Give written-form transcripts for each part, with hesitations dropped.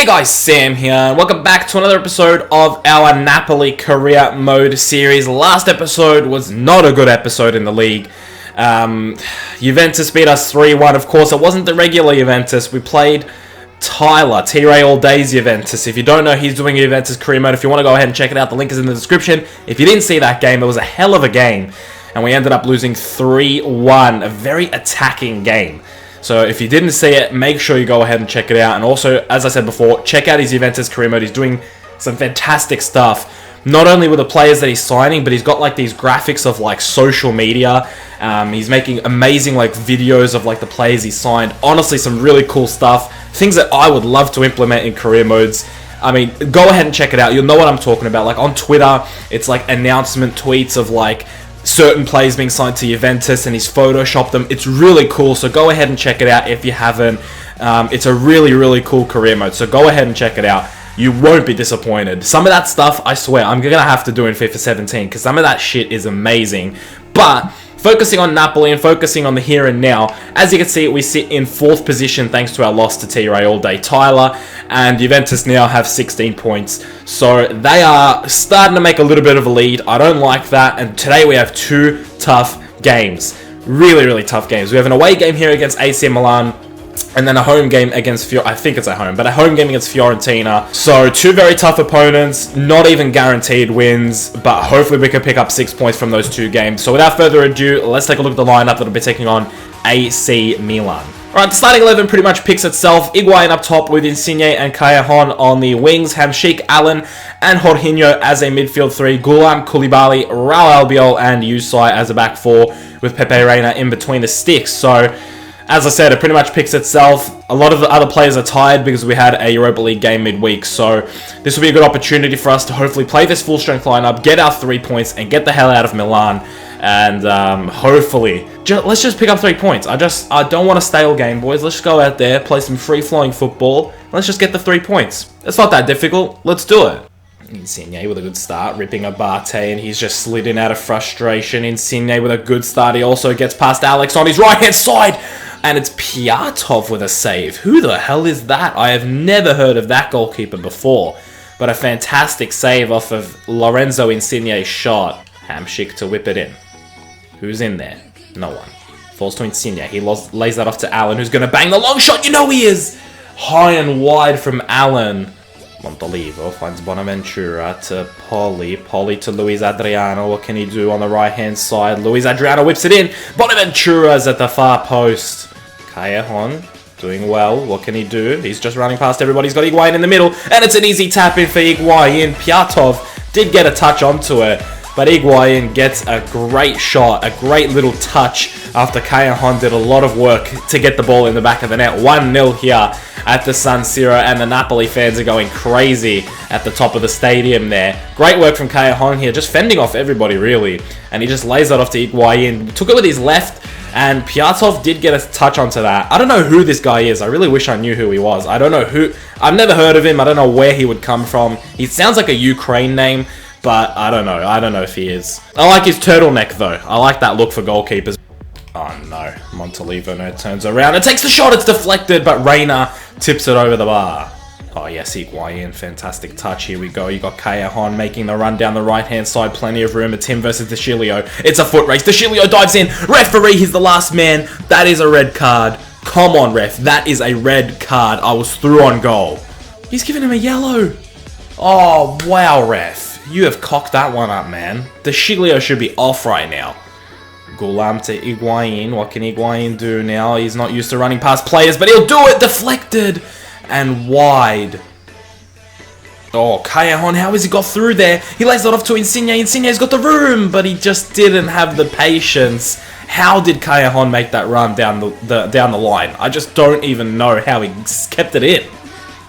guys, Sam here, and welcome back to another episode of our Napoli Career Mode series. Last episode was not a good episode in the league. Juventus beat us 3-1. Of course, it wasn't the regular Juventus. We played Tyler, TRayAllDay's Juventus. If you don't know, he's doing Juventus Career Mode. If you want to go ahead and check it out, the link is in the description. If you didn't see that game, it was a hell of a game, and we ended up losing 3-1. A very attacking game. So if you didn't see it, make sure you go ahead and check it out. And also, as I said before, check out his Juventus Career Mode. He's doing some fantastic stuff. Not only with the players that he's signing, but he's got like these graphics of like social media. He's making amazing like videos of like the players he signed. Honestly, some really cool stuff. Things that I would love to implement in career modes. I mean, go ahead and check it out. You'll know what I'm talking about. Like on Twitter, it's like announcement tweets of like certain players being signed to Juventus, and he's photoshopped them. It's really cool, so go ahead and check it out if you haven't. It's a really cool career mode, so go ahead and check it out. You won't be disappointed. Some of that stuff, I swear, I'm gonna have to do in FIFA 17, because some of that shit is amazing. But focusing on Napoli and focusing on the here and now, as you can see, we sit in 4th position thanks to our loss to TRayAllDay Tyler, and Juventus now have 16 points. So they are starting to make a little bit of a lead. I don't like that, and today we have 2 tough games. Really tough games. We have an away game here against AC Milan, and then a home game against I think it's at home, but a home game against Fiorentina. So 2 very tough opponents, not even guaranteed wins, but hopefully we can pick up 6 points from those 2 games. So without further ado, let's take a look at the lineup that'll be taking on AC Milan. Alright, the starting 11 pretty much picks itself. Higuain up top with Insigne and Callejon on the wings, Hamsik, Allen, and Jorginho as a midfield 3, Gulam, Koulibaly, Raul Albiol, and Usai as a back 4 with Pepe Reina in between the sticks. So as I said, it pretty much picks itself. A lot of the other players are tired because we had a Europa League game midweek, so this will be a good opportunity for us to hopefully play this full strength lineup, get our 3 points, and get the hell out of Milan. And hopefully, let's just pick up 3 points. I don't want a stale game, boys. Let's just go out there, play some free-flowing football. Let's just get the 3 points. It's not that difficult. Let's do it. Insigne with a good start, ripping Abate, and he's just slid in out of frustration. Insigne with a good start. He also gets past Alex on his right-hand side. And it's Piatov with a save. Who the hell is that? I have never heard of that goalkeeper before. But a fantastic save off of Lorenzo Insigne's shot. Hamsik to whip it in. Who's in there? No one. Falls to Insigne. He lays that off to Allen, who's going to bang the long shot. You know he is! High and wide from Allen. Montolivo finds Bonaventura to Poli. Poli to Luis Adriano. What can he do on the right-hand side? Luis Adriano whips it in. Bonaventura's at the far post. Callejon doing well. What can he do? He's just running past everybody. He's got Higuain in the middle, and it's an easy tap in for Higuain. Piatov did get a touch onto it, but Higuain gets a great shot, a great little touch after Callejon did a lot of work to get the ball in the back of the net. 1-0 here at the San Siro, and the Napoli fans are going crazy at the top of the stadium there. Great work from Callejon here, just fending off everybody really, and he just lays that off to Higuain. Took it with his left, and Piatov did get a touch onto that. I don't know who this guy is. I really wish I knew who he was. I don't know who. I've never heard of him. I don't know where he would come from. He sounds like a Ukraine name, but I don't know. I don't know if he is. I like his turtleneck though. I like that look for goalkeepers. Oh no, Montolivo no turns around and takes the shot. It's deflected, but Reina tips it over the bar. Oh yes, Higuain, fantastic touch. Here we go. You got Callejon making the run down the right-hand side. Plenty of room. It's him versus De Chilio. It's a foot race. De Chilio dives in. Referee, he's the last man. That is a red card. Come on, ref. That is a red card. I was through on goal. He's giving him a yellow. Oh, wow, ref. You have cocked that one up, man. De Chilio should be off right now. Gulam to Higuain. What can Higuain do now? He's not used to running past players, but he'll do it. Deflected and wide. Oh, Callejon, how has he got through there? He lays it off to Insigne. Insigne's got the room, but he just didn't have the patience. How did Callejon make that run down the line? I just don't even know how he kept it in.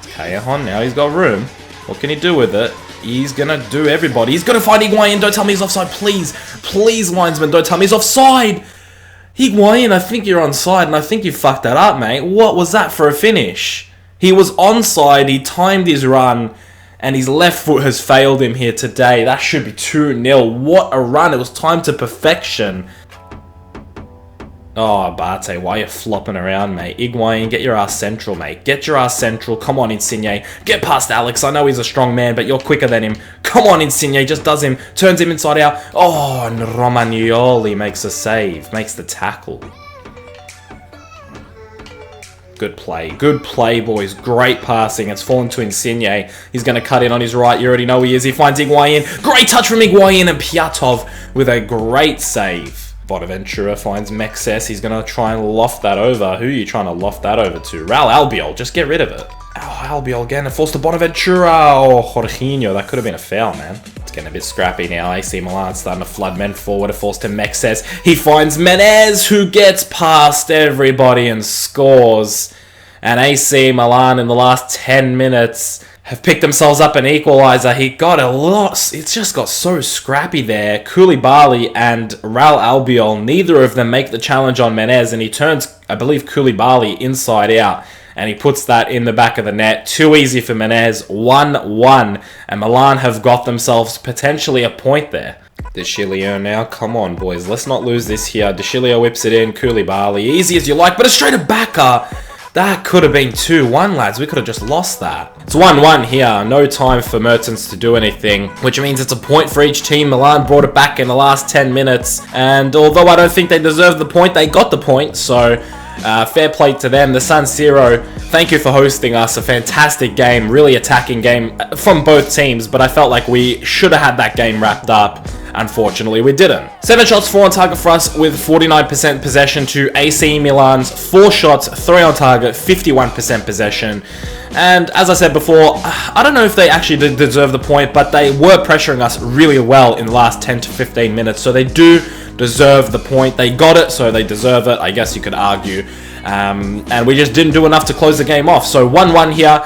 Callejon, now he's got room. What can he do with it? He's gonna do everybody. He's gonna find Higuain. Don't tell me he's offside, please. Please, linesman, don't tell me he's offside. Higuain, I think you're onside, and I think you fucked that up, mate. What was that for a finish? He was onside, he timed his run, and his left foot has failed him here today. That should be 2-0. What a run. It was timed to perfection. Oh, Abate, why are you flopping around, mate? Higuain, get your ass central, mate. Get your ass central. Come on, Insigne. Get past Alex. I know he's a strong man, but you're quicker than him. Come on, Insigne. Just does him. Turns him inside out. Oh, and Romagnoli makes a save. Makes the tackle. Good play. Good play, boys. Great passing. It's fallen to Insigne. He's going to cut in on his right. You already know he is. He finds Higuain. Great touch from Higuain, and Piatov with a great save. Bonaventura finds Mexes. He's going to try and loft that over. Who are you trying to loft that over to? Raul Albiol. Just get rid of it. Oh, Albiol again. It falls to Bonaventura. Oh, Jorginho. That could have been a foul, man. It's getting a bit scrappy now. AC Milan starting to flood men forward. It falls to Mexes. He finds Menez, who gets past everybody and scores. And AC Milan in the last 10 minutes have picked themselves up an equaliser. He got a lot. It's just got so scrappy there. Koulibaly and Raul Albiol, neither of them make the challenge on Menez, and he turns, I believe, Koulibaly inside out, and he puts that in the back of the net. Too easy for Menez. 1-1, and Milan have got themselves potentially a point there. De Chilio now. Come on, boys. Let's not lose this here. De Chilio whips it in. Koulibaly. Easy as you like, but a straight backer. That could have been 2-1, lads. We could have just lost that. It's 1-1 here. No time for Mertens to do anything, which means it's a point for each team. Milan brought it back in the last 10 minutes, and although I don't think they deserved the point, they got the point, so fair play to them. The San Siro, thank you for hosting us. A fantastic game, really attacking game from both teams, but I felt like we should have had that game wrapped up. Unfortunately, we didn't. 7 shots, 4 on target for us with 49% possession to AC Milan's 4 shots, 3 on target, 51% possession. And as I said before, I don't know if they actually did deserve the point, but they were pressuring us really well in the last 10 to 15 minutes. So they do deserve the point. They got it, so they deserve it, I guess you could argue. And we just didn't do enough to close the game off. So 1-1 here.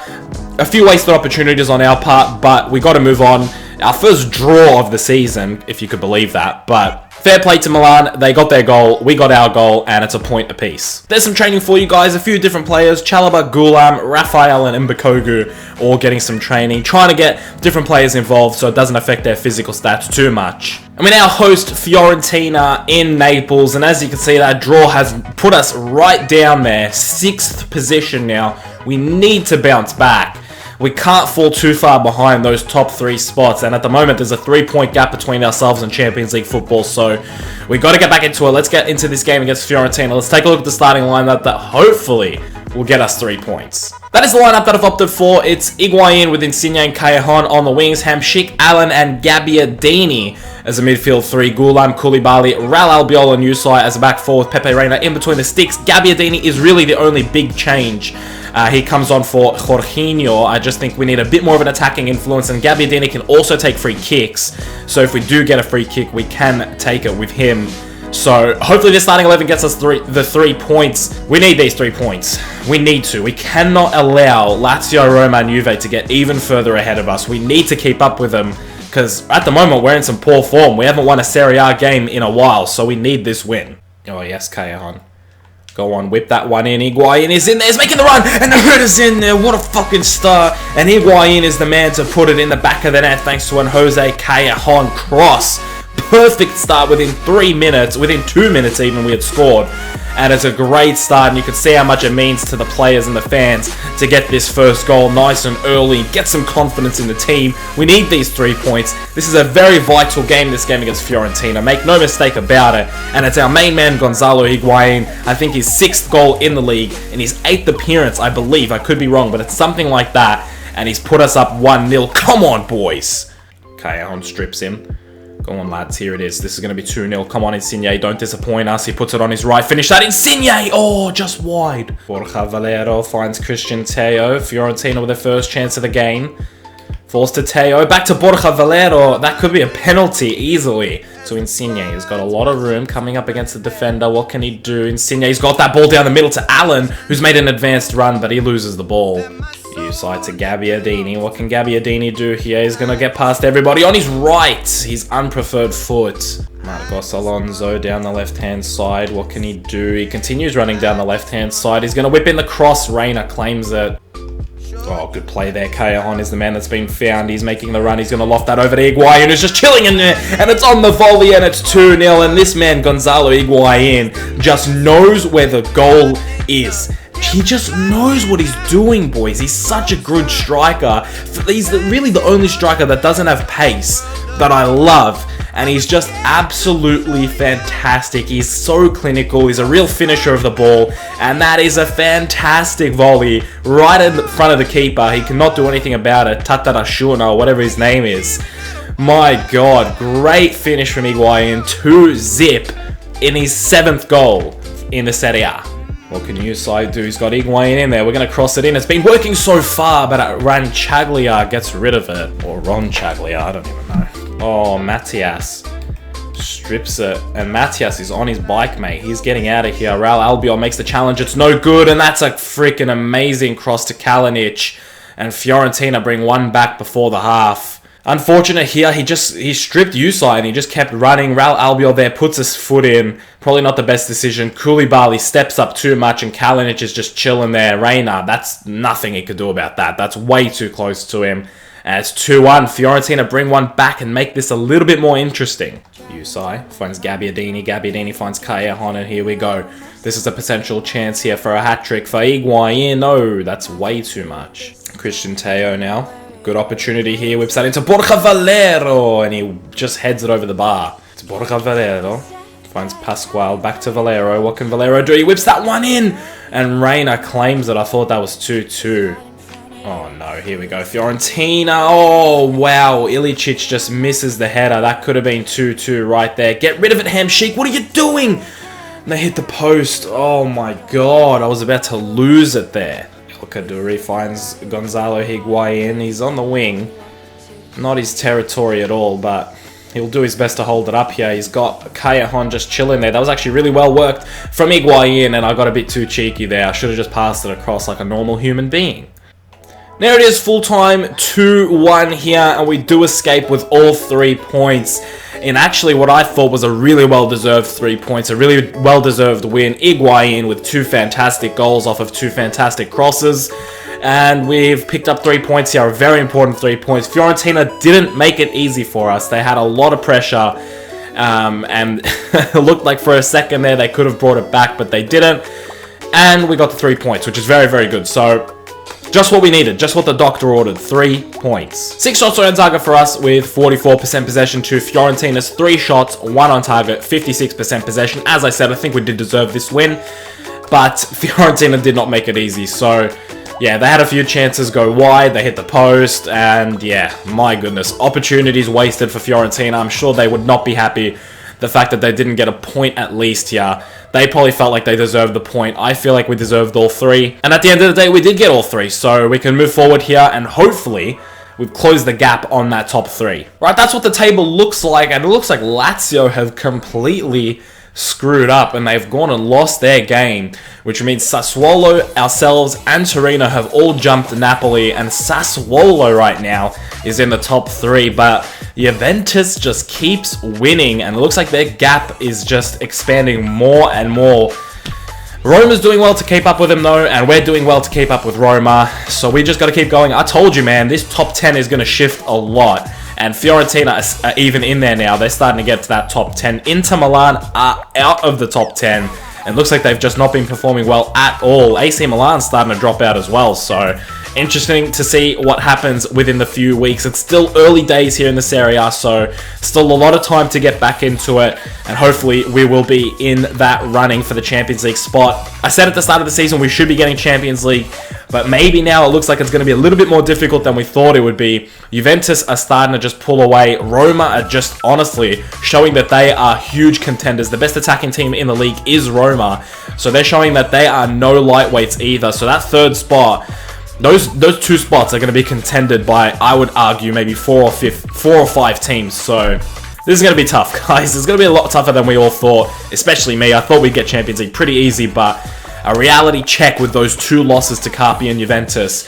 A few wasted opportunities on our part, but we got to move on. Our first draw of the season, if you could believe that. But fair play to Milan. They got their goal. We got our goal, and it's a point apiece. There's some training for you guys. A few different players. Chalaba, Gulam, Rafael, and Mbakogu all getting some training. Trying to get different players involved so it doesn't affect their physical stats too much. And we now host Fiorentina in Naples. And as you can see, that draw has put us right down there. 6th position now. We need to bounce back. We can't fall too far behind those top 3 spots, and at the moment there's a 3-point gap between ourselves and Champions League football, so we got to get back into it. Let's get into this game against Fiorentina. Let's take a look at the starting lineup that hopefully will get us 3 points. That is the lineup that I've opted for. It's Higuain with Insigne and Callejon on the wings, Hamsik, Allen, and Gabbiadini as a midfield 3, Gulam, Koulibaly, Raul Albiol and Usai as a back 4 with Pepe Reina in between the sticks. Gabbiadini is really the only big change. He comes on for Jorginho. I just think we need a bit more of an attacking influence, and Gabbiadini can also take free kicks. So if we do get a free kick, we can take it with him. So hopefully this starting 11 gets us the 3 points. We need these 3 points. We need to. We cannot allow Lazio, Roma, and Juve to get even further ahead of us. We need to keep up with them, because at the moment we're in some poor form. We haven't won a Serie A game in a while, so we need this win. Oh yes, Callejon. Go on, whip that one in. Higuain is in there, he's making the run, and the header's in there. What a fucking start. And Higuain is the man to put it in the back of the net thanks to an Jose Callejon cross. Perfect start within 3 minutes, within 2 minutes even, we had scored. And it's a great start, and you can see how much it means to the players and the fans to get this first goal nice and early, get some confidence in the team. We need these 3 points. This is a very vital game, this game against Fiorentina. Make no mistake about it. And it's our main man, Gonzalo Higuain. I think his 6th goal in the league, and his 8th appearance, I believe. I could be wrong, but it's something like that. And he's put us up 1-0. Come on, boys. Callejon strips him. Go on, lads. Here it is. This is going to be 2-0. Come on, Insigne. Don't disappoint us. He puts it on his right. Finish that. Insigne! Oh, just wide. Borja Valero finds Christian Teo. Fiorentina with their first chance of the game. Falls to Teo. Back to Borja Valero. That could be a penalty easily. So Insigne has got a lot of room coming up against the defender. What can he do? Insigne's got that ball down the middle to Allen, who's made an advanced run, but he loses the ball. Side to Gabbiadini. What can Gabbiadini do here? He's going to get past everybody on his right. His unpreferred foot. Marcos Alonso down the left-hand side. What can he do? He continues running down the left-hand side. He's going to whip in the cross. Reina claims it. Oh, good play there. Callejon is the man that's been found. He's making the run. He's going to loft that over to Higuain, who's just chilling in there. And it's on the volley, and it's 2-0. And this man, Gonzalo Higuain, just knows where the goal is. He just knows what he's doing, boys. He's such a good striker. He's really the only striker that doesn't have pace that I love. And he's just absolutely fantastic. He's so clinical. He's a real finisher of the ball. And that is a fantastic volley right in front of the keeper. He cannot do anything about it. Tatarashuna, or whatever his name is. My God, great finish from Higuain. 2-0 in his 7th goal in the Serie A. What can you side do? He's got Higuain in there. We're going to cross it in. It's been working so far, but Ranchaglia gets rid of it. Or Ronchaglia, I don't even know. Oh, Matias strips it. And Matias is on his bike, mate. He's getting out of here. Real Albion makes the challenge. It's no good. And that's a freaking amazing cross to Kalinic. And Fiorentina bring one back before the half. Unfortunate here, he stripped Usai and he just kept running. Real Albion there puts his foot in. Probably not the best decision. Koulibaly steps up too much and Kalinic is just chilling there. Reina, that's nothing he could do about that. That's way too close to him. And it's 2-1. Fiorentina bring one back and make this a little bit more interesting. Usai finds Gabbiadini. Gabbiadini finds Callejon, and here we go. This is a potential chance here for a hat-trick for Higuain. No, that's way too much. Christian Teo now. Good opportunity here. Whips that into Borja Valero, and he just heads it over the bar. It's Borja Valero. Finds Pascual. Back to Valero. What can Valero do? He whips that one in, and Reina claims it. I thought that was 2-2. Oh no, here we go. Fiorentina. Oh wow, Ilicic just misses the header. That could have been 2-2 right there. Get rid of it, Hamsik. What are you doing? And they hit the post. Oh my God, I was about to lose it there. El Kaduri finds Gonzalo Higuain. He's on the wing. Not his territory at all, but he'll do his best to hold it up here. He's got Callejon just chilling there. That was actually really well worked from Higuain, and I got a bit too cheeky there. I should have just passed it across like a normal human being. There it is, full time, 2-1 here, and we do escape with all 3 points. In actually what I thought was a really well-deserved 3 points, a really well-deserved win. Higuain with 2 fantastic goals off of 2 fantastic crosses. And we've picked up 3 points here, a very important 3 points. Fiorentina didn't make it easy for us. They had a lot of pressure, and it looked like for a second there they could have brought it back, but they didn't. And we got the 3 points, which is very, very good. So just what we needed, just what the doctor ordered, 3 points. 6 shots on target for us with 44% possession to Fiorentina's 3 shots, 1 on target, 56% possession. As I said, I think we did deserve this win, but Fiorentina did not make it easy. So yeah, they had a few chances go wide, they hit the post, and yeah, my goodness, opportunities wasted for Fiorentina. I'm sure they would not be happy the fact that they didn't get a point at least here. They probably felt like they deserved the point. I feel like we deserved all 3. And at the end of the day, we did get all 3. So we can move forward here and hopefully we've closed the gap on that top 3. Right, that's what the table looks like. And it looks like Lazio have completely screwed up and they've gone and lost their game, which means Sassuolo, ourselves, and Torino have all jumped Napoli, and Sassuolo right now is in the top 3, but Juventus just keeps winning, and it looks like their gap is just expanding more and more. Roma's doing well to keep up with them though, and we're doing well to keep up with Roma, so we just got to keep going. I told you, man, this top 10 is going to shift a lot. And Fiorentina are even in there now. They're starting to get to that top 10. Inter Milan are out of the top 10. And looks like they've just not been performing well at all. AC Milan's starting to drop out as well. So interesting to see what happens within the few weeks. It's still early days here in the Serie A, so still a lot of time to get back into it. And hopefully we will be in that running for the Champions League spot. I said at the start of the season we should be getting Champions League, but maybe now it looks like it's going to be a little bit more difficult than we thought it would be. Juventus are starting to just pull away. Roma are just honestly showing that they are huge contenders. The best attacking team in the league is Roma, so they're showing that they are no lightweights either. So that third spot, those 2 spots are going to be contended by, I would argue, maybe 4 or 5 teams. So this is going to be tough, guys. It's going to be a lot tougher than we all thought, especially me. I thought we'd get Champions League pretty easy, but a reality check with those 2 losses to Carpi and Juventus.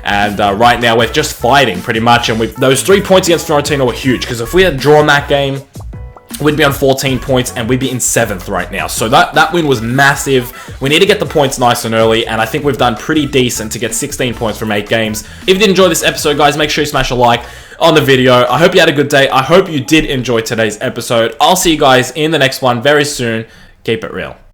And right now we're just fighting pretty much. And those 3 points against Fiorentina were huge, because if we had drawn that game, we'd be on 14 points and we'd be in 7th right now. So that win was massive. We need to get the points nice and early, and I think we've done pretty decent to get 16 points from 8 games. If you did enjoy this episode, guys, make sure you smash a like on the video. I hope you had a good day. I hope you did enjoy today's episode. I'll see you guys in the next one very soon. Keep it real.